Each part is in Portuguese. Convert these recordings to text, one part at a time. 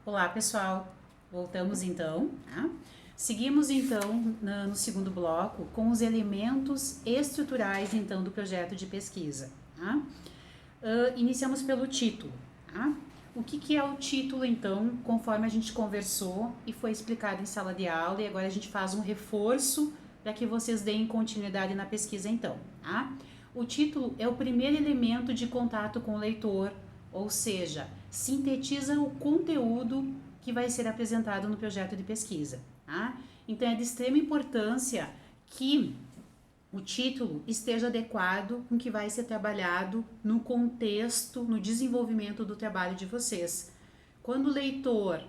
Olá, pessoal. Voltamos então, tá? Seguimos então no segundo bloco com os elementos estruturais então do projeto de pesquisa, tá? Iniciamos pelo título, tá? O que é o título então, conforme a gente conversou e foi explicado em sala de aula, e agora a gente faz um reforço para que vocês deem continuidade na pesquisa então, tá? O título é o primeiro elemento de contato com o leitor, ou seja, sintetiza o conteúdo que vai ser apresentado no projeto de pesquisa, tá? Então é de extrema importância que o título esteja adequado com o que vai ser trabalhado no contexto, no desenvolvimento do trabalho de vocês. Quando o leitor,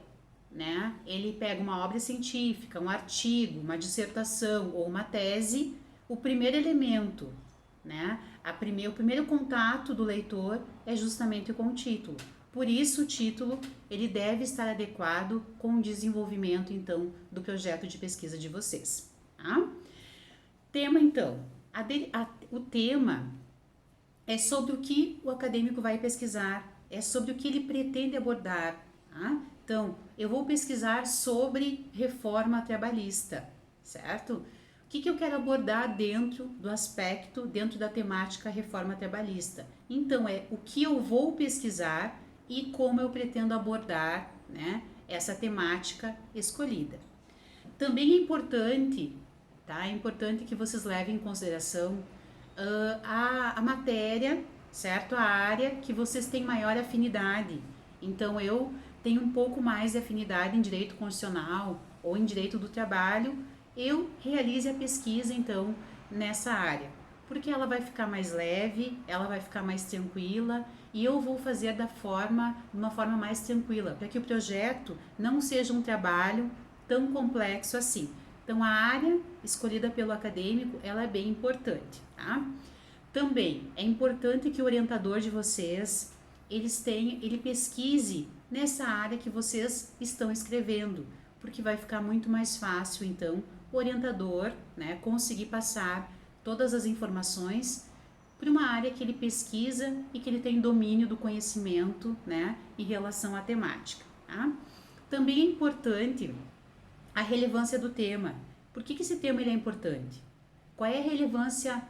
né, ele pega uma obra científica, um artigo, uma dissertação ou uma tese, o primeiro elemento, né, o primeiro contato do leitor é justamente com o título. Por isso o título ele deve estar adequado com o desenvolvimento então do projeto de pesquisa de vocês, tá? Tema então, o tema é sobre o que o acadêmico vai pesquisar, é sobre o que ele pretende abordar, tá? Então, eu vou pesquisar sobre reforma trabalhista, certo? O que eu quero abordar dentro do aspecto, dentro da temática reforma trabalhista? Então, é o que eu vou pesquisar e como eu pretendo abordar, né, essa temática escolhida. Também é importante, tá? É importante que vocês levem em consideração a matéria, certo? A área que vocês têm maior afinidade. Então, eu tenho um pouco mais de afinidade em direito constitucional ou em direito do trabalho, eu realize a pesquisa, então, nessa área. Porque ela vai ficar mais leve, ela vai ficar mais tranquila e eu vou fazer de uma forma mais tranquila, para que o projeto não seja um trabalho tão complexo assim. Então, a área escolhida pelo acadêmico, ela é bem importante, tá? Também é importante que o orientador de vocês, ele pesquise nessa área que vocês estão escrevendo, porque vai ficar muito mais fácil, então, o orientador, né, conseguir passar todas as informações para uma área que ele pesquisa e que ele tem domínio do conhecimento, né, em relação à temática, tá? Também é importante a relevância do tema. Por que esse tema ele é importante? Qual é a relevância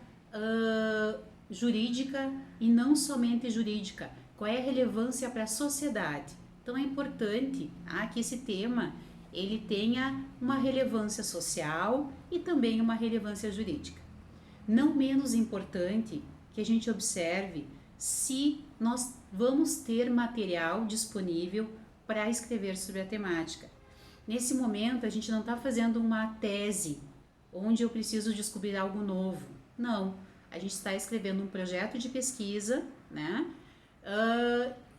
jurídica e não somente jurídica? Qual é a relevância para a sociedade? Então é importante que esse tema ele tenha uma relevância social e também uma relevância jurídica. Não menos importante que a gente observe se nós vamos ter material disponível para escrever sobre a temática. Nesse momento, a gente não está fazendo uma tese onde eu preciso descobrir algo novo. Não, a gente está escrevendo um projeto de pesquisa, né,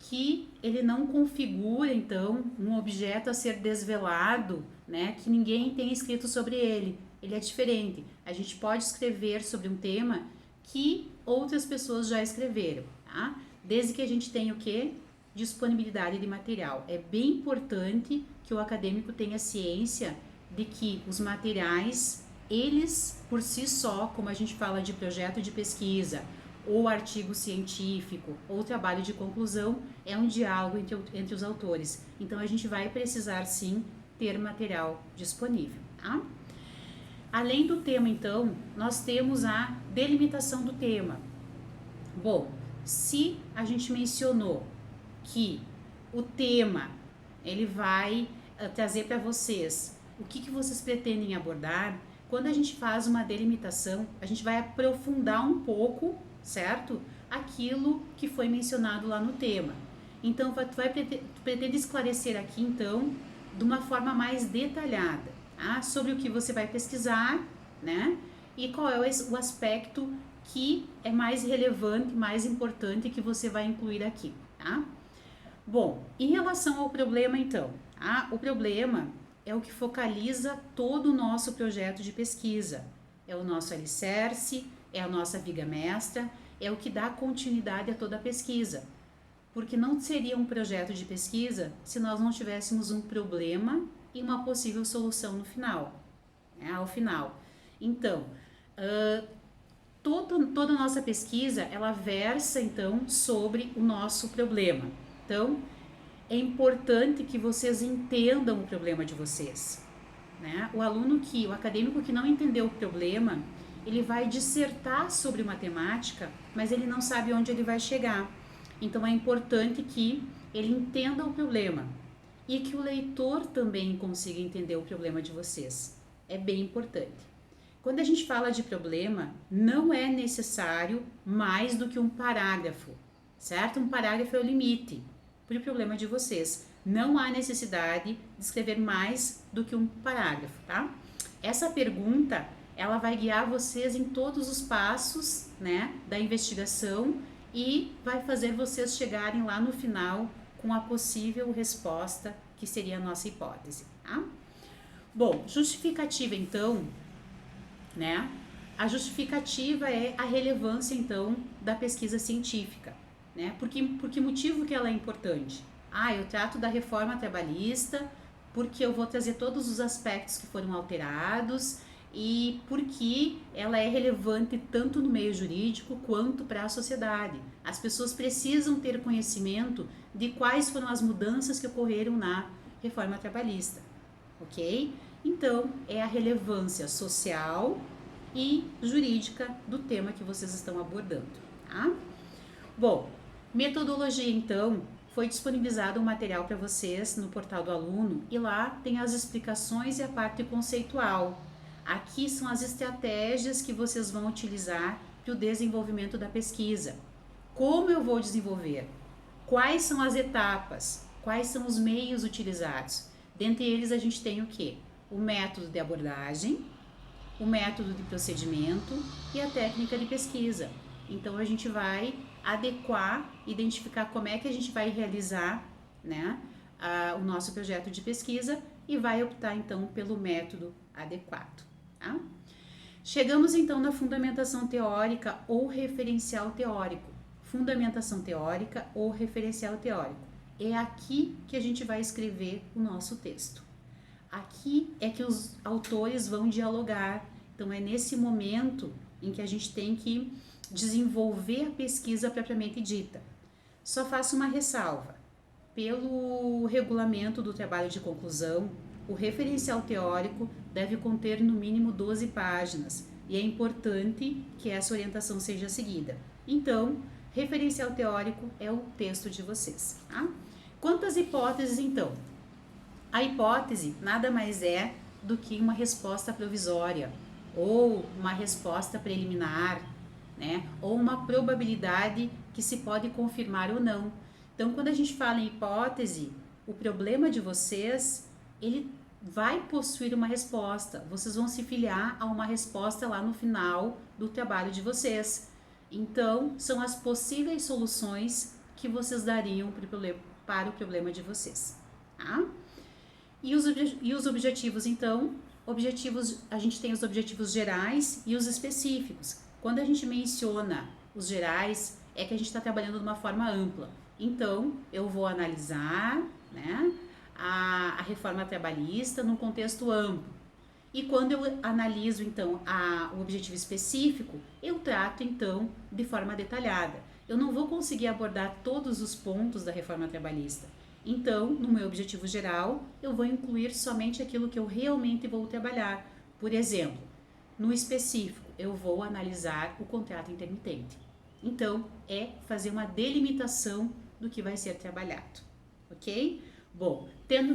que ele não configura, então, um objeto a ser desvelado, né, que ninguém tenha escrito sobre ele. Ele é diferente. A gente pode escrever sobre um tema que outras pessoas já escreveram, tá? Desde que a gente tenha o quê? Disponibilidade de material. É bem importante que o acadêmico tenha ciência de que os materiais, eles por si só, como a gente fala de projeto de pesquisa, ou artigo científico, ou trabalho de conclusão, é um diálogo entre os autores. Então a gente vai precisar sim ter material disponível, tá? Além do tema, então, nós temos a delimitação do tema. Bom, se a gente mencionou que o tema ele vai trazer para vocês o que vocês pretendem abordar, quando a gente faz uma delimitação, a gente vai aprofundar um pouco, certo? Aquilo que foi mencionado lá no tema. Então, tu vai pretender esclarecer aqui, então, de uma forma mais detalhada, tá? Sobre o que você vai pesquisar, né? E qual é o aspecto que é mais relevante, mais importante que você vai incluir aqui, tá? Bom, em relação ao problema, então, tá? O problema é o que focaliza todo o nosso projeto de pesquisa. É o nosso alicerce, é a nossa viga mestra, é o que dá continuidade a toda a pesquisa. Porque não seria um projeto de pesquisa se nós não tivéssemos um problema e uma possível solução no final, né? Ao final. Então, toda a nossa pesquisa, ela versa, então, sobre o nosso problema. Então, é importante que vocês entendam o problema de vocês, né? O acadêmico que não entendeu o problema, ele vai dissertar sobre uma temática, mas ele não sabe onde ele vai chegar. Então é importante que ele entenda o problema e que o leitor também consiga entender o problema de vocês. É bem importante. Quando a gente fala de problema, não é necessário mais do que um parágrafo, certo? Um parágrafo é o limite para o problema de vocês. Não há necessidade de escrever mais do que um parágrafo, tá? Essa pergunta, ela vai guiar vocês em todos os passos, né, da investigação e vai fazer vocês chegarem lá no final com a possível resposta, que seria a nossa hipótese, tá? Bom, justificativa então, né? A justificativa é a relevância então da pesquisa científica, né? Por que motivo que ela é importante? Eu trato da reforma trabalhista porque eu vou trazer todos os aspectos que foram alterados e porque ela é relevante tanto no meio jurídico quanto para a sociedade. As pessoas precisam ter conhecimento de quais foram as mudanças que ocorreram na reforma trabalhista, ok? Então, é a relevância social e jurídica do tema que vocês estão abordando, tá? Bom, metodologia então, foi disponibilizado um material para vocês no portal do aluno e lá tem as explicações e a parte conceitual. Aqui são as estratégias que vocês vão utilizar para o desenvolvimento da pesquisa. Como eu vou desenvolver? Quais são as etapas? Quais são os meios utilizados? Dentre eles a gente tem o quê? O método de abordagem, o método de procedimento e a técnica de pesquisa. Então a gente vai adequar, identificar como é que a gente vai realizar, né, o nosso projeto de pesquisa e vai optar então pelo método adequado. Tá? Chegamos então na fundamentação teórica ou referencial teórico. Fundamentação teórica ou referencial teórico. É aqui que a gente vai escrever o nosso texto. Aqui é que os autores vão dialogar. Então é nesse momento em que a gente tem que desenvolver a pesquisa propriamente dita. Só faço uma ressalva. Pelo regulamento do trabalho de conclusão, o referencial teórico deve conter no mínimo 12 páginas e é importante que essa orientação seja seguida. Então, referencial teórico é o texto de vocês. Tá? Quantas hipóteses, então? A hipótese nada mais é do que uma resposta provisória ou uma resposta preliminar, né? Ou uma probabilidade que se pode confirmar ou não. Então, quando a gente fala em hipótese, o problema de vocês, ele vai possuir uma resposta. Vocês vão se filiar a uma resposta lá no final do trabalho de vocês. Então, são as possíveis soluções que vocês dariam para o problema de vocês. Tá? E os objetivos, então? A gente tem os objetivos gerais e os específicos. Quando a gente menciona os gerais, é que a gente está trabalhando de uma forma ampla. Então, eu vou analisar, né, a reforma trabalhista num contexto amplo. E quando eu analiso, então, o objetivo específico, eu trato, então, de forma detalhada. Eu não vou conseguir abordar todos os pontos da reforma trabalhista. Então, no meu objetivo geral, eu vou incluir somente aquilo que eu realmente vou trabalhar. Por exemplo, no específico, eu vou analisar o contrato intermitente. Então, é fazer uma delimitação do que vai ser trabalhado, ok? Bom, tendo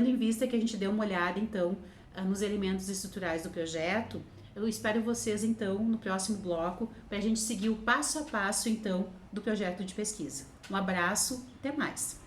em vista que a gente deu uma olhada, então, nos elementos estruturais do projeto, eu espero vocês, então, no próximo bloco, para a gente seguir o passo a passo, então, do projeto de pesquisa. Um abraço, até mais!